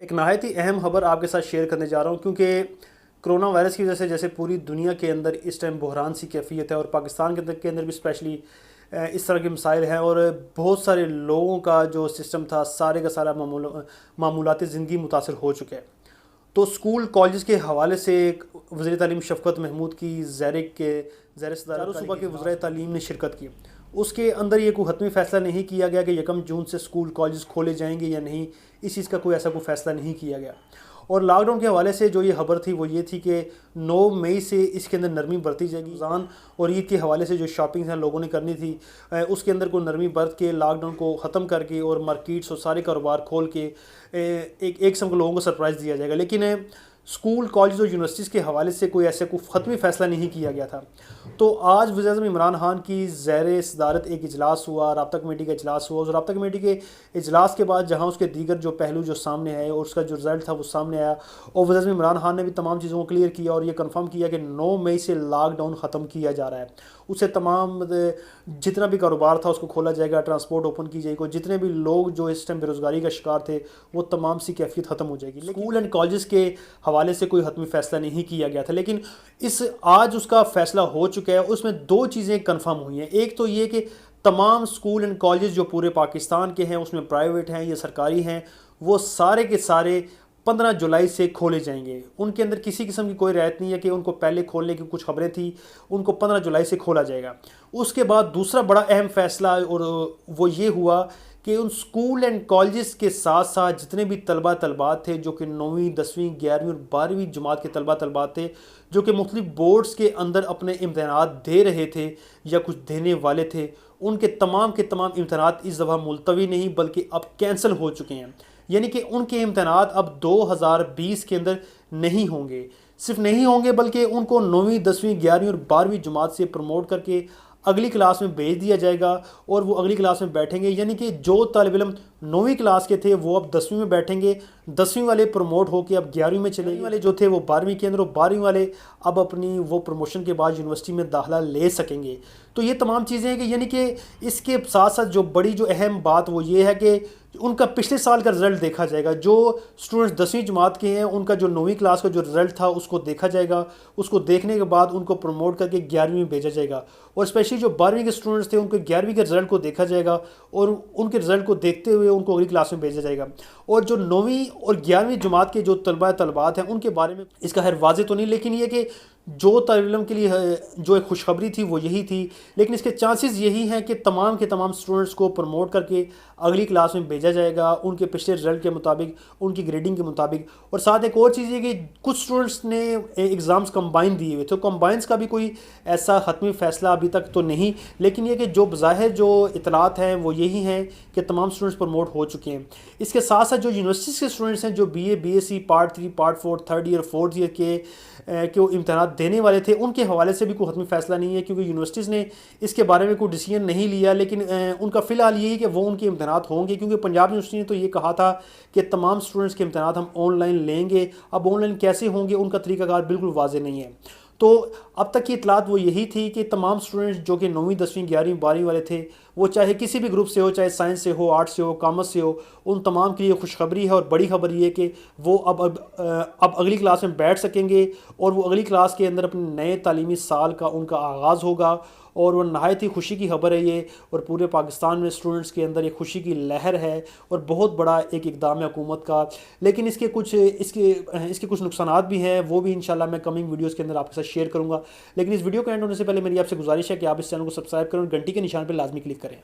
एक नहायत ही अहम खबर आपके साथ शेयर करने जा रहा हूँ क्योंकि कोरोना वायरस की वजह से जैसे पूरी दुनिया के अंदर इस टाइम बहरान सी कैफियत है और पाकिस्तान के अंदर भी स्पेशली इस तरह के मसाइल हैं और बहुत सारे लोगों का जो सिस्टम था सारे का सारा मामूलाती ज़िंदगी मुतासर हो चुके हैं। तो स्कूल कॉलेज के हवाले से वज़ीर तालीम शफ़क़त महमूद की ज़ेर सदारत सुबह के वज़ीर तालीम ने शिरकत की। उसके अंदर ये कोई हतमी फ़ैसला नहीं किया गया कि 1 जून से स्कूल कॉलेज खोले जाएंगे या नहीं, इस चीज़ का कोई ऐसा कोई फ़ैसला नहीं किया गया। और लॉकडाउन के हवाले से जो ये खबर थी वो ये थी कि 9 मई से इसके अंदर नरमी बरती जाएगी। रमज़ान और ईद के हवाले से जो शॉपिंग हैं लोगों ने करनी थी, उसके अंदर कोई नरमी बरत के लॉकडाउन को ख़त्म करके और मार्केट्स और सारे कारोबार खोल के एक किस्म के लोगों को सरप्राइज़ दिया जाएगा। लेकिन स्कूल कॉलेज और यूनिवर्सिटीज़ के हवाले से कोई ऐसा कोई ख़त्मी फ़ैसला नहीं किया गया था। तो आज वज़ीर-ए-आज़म इमरान खान की ज़ेर सदारत एक इजलास हुआ, राब्ता कमेटी का इजलास हुआ। उस राब्ता कमेटी के इजलास के बाद जहाँ उसके दीगर जो पहलू जो सामने आए और उसका जो रिज़ल्ट था वो सामने आया और वज़ीर-ए-आज़म इमरान खान ने भी तमाम चीज़ों को क्लियर किया और ये कन्फर्म किया कि 9 मई से लॉकडाउन ख़त्म किया जा रहा है। उससे तमाम जितना भी कारोबार था उसको खोला जाएगा, ट्रांसपोर्ट ओपन की जाएगी, जितने भी लोग जो इस टाइम बेरोज़गारी का शिकार थे वो तमाम सी कैफियत ख़त्म हो जाएगी। स्कूल एंड कॉलेज के हवाले से कोई हतमी फ़ैसला नहीं किया गया था, लेकिन आज उसका फ़ैसला हो चुका है। उसमें 2 चीज़ें कन्फर्म हुई हैं। एक तो ये कि तमाम स्कूल एंड कॉलेज जो पूरे पाकिस्तान के हैं, उसमें प्राइवेट हैं या सरकारी हैं, वो सारे के सारे 15 जुलाई से खोले जाएंगे। उनके अंदर किसी किस्म की कोई रियायत नहीं है कि उनको पहले खोलने की कुछ खबरें थी, उनको 15 जुलाई से खोला जाएगा। उसके बाद दूसरा बड़ा अहम फ़ैसला और वो ये हुआ कि उन स्कूल एंड कॉलेज़ के साथ साथ जितने भी तलबात थे जो कि 9वीं 10वीं 11वीं और 12वीं जमात के तलबात थे जो कि मुख्तलिफ बोर्ड्स के अंदर अपने इम्तहानात दे रहे थे या कुछ देने वाले थे, उनके तमाम के तमाम इम्तहानात इस दफ़ा मुलतवी नहीं बल्कि अब कैंसिल हो चुके हैं। यानी कि उनके इम्तहानात अब 2020 के अंदर नहीं होंगे। सिर्फ नहीं होंगे बल्कि उनको 9वीं 10वीं 11वीं और 12वीं जमात से प्रमोट करके अगली क्लास में भेज दिया जाएगा और वो अगली क्लास में बैठेंगे। यानी कि जो तालिब इल्म 9वीं क्लास के थे वो अब 10वीं में बैठेंगे, 10वीं वाले प्रमोट होकर अब 11वीं में चलेंगे, वाले जो थे वो 12वीं के अंदर और 12वीं वाले अब अपनी वो प्रमोशन के बाद यूनिवर्सिटी में दाखिला ले सकेंगे। तो ये तमाम चीज़ें हैं कि यानी कि इसके साथ साथ जो बड़ी जो अहम बात वो ये है कि उनका पिछले साल का रिज़ल्ट देखा जाएगा। जो स्टूडेंट्स 10वीं जमात के हैं उनका जो 9वीं क्लास का जो रिज़ल्ट था उसको देखा जाएगा। उसको देखने के बाद उनको प्रमोट करके 11वीं में भेजा जाएगा और स्पेशली जो 12वीं के स्टूडेंट्स थे उनके 11वीं के रिज़ल्ट को देखा जाएगा और उनके रिज़ल्ट को देखते हुए उनको अगली क्लास में भेजा जाएगा। और जो 9वीं और 11वीं जमात के जो तलबात हैं उनके बारे में इसका खैर वाज़े तो नहीं, लेकिन ये कि जो तालिब इल्म के लिए जो एक खुशखबरी थी वो यही थी। लेकिन इसके चांसेस यही हैं कि तमाम के तमाम स्टूडेंट्स को प्रमोट करके अगली क्लास में भेजा जाएगा उनके पिछले रिज़ल्ट के मुताबिक, उनकी ग्रेडिंग के मुताबिक। और साथ एक और चीज़ ये कि कुछ स्टूडेंट्स ने एग्ज़ाम्स कंबाइन दिए हुए थे, तो कंबाइंस का भी कोई ऐसा हतमी फ़ैसला अभी तक तो नहीं, लेकिन ये कि जो बज़ाहिर जो इतलात हैं वो यही हैं कि तमाम स्टूडेंट्स प्रमोट हो चुके हैं। इसके साथ साथ जो यूनिवर्सिटीज़ के स्टूडेंट्स हैं जो BA BSc part 3 part 4 3rd year 4th year के वो इम्तहानात देने वाले थे, उनके हवाले से भी कोई हतमी फ़ैसला नहीं है क्योंकि यूनिवर्सिटीज़ ने इसके बारे में कोई डिसीजन नहीं लिया। लेकिन उनका फ़िलहाल यही कि वो उनके इम्तहानात होंगे क्योंकि पंजाब यूनिवर्सिटी ने तो ये कहा था कि तमाम स्टूडेंट्स के इम्तहानात हम ऑनलाइन लेंगे। अब ऑनलाइन कैसे होंगे उनका तरीक़ाकार बिल्कुल वाज़ेह नहीं है। तो अब तक की इतलात वो यही थी कि तमाम स्टूडेंट्स जो कि 9वीं 10वीं 11वीं 12वीं वाले थे वो चाहे किसी भी ग्रुप से हो, चाहे साइंस से हो, आर्ट्स से हो, कॉमर्स से हो, उन तमाम के लिए खुशखबरी है और बड़ी खबर ये कि वो अब अगली क्लास में बैठ सकेंगे और वो अगली क्लास के अंदर अपने नए तालीमी साल का उनका आगाज़ होगा। और वो नहायत ही खुशी की खबर है ये, और पूरे पाकिस्तान में स्टूडेंट्स के अंदर एक खुशी की लहर है और बहुत बड़ा एक इक़दाम है हुकूमत का। लेकिन इसके कुछ नुकसानात भी हैं, वो भी इंशाल्लाह मैं कमिंग वीडियोज़ के अंदर आपके साथ शेयर करूँगा। लेकिन इस वीडियो को एंड होने से पहले मेरी आपसे गुजारिश है कि आप इस चैनल को सब्सक्राइब करें और घंटी के निशान पर लाजमी क्लिक करें।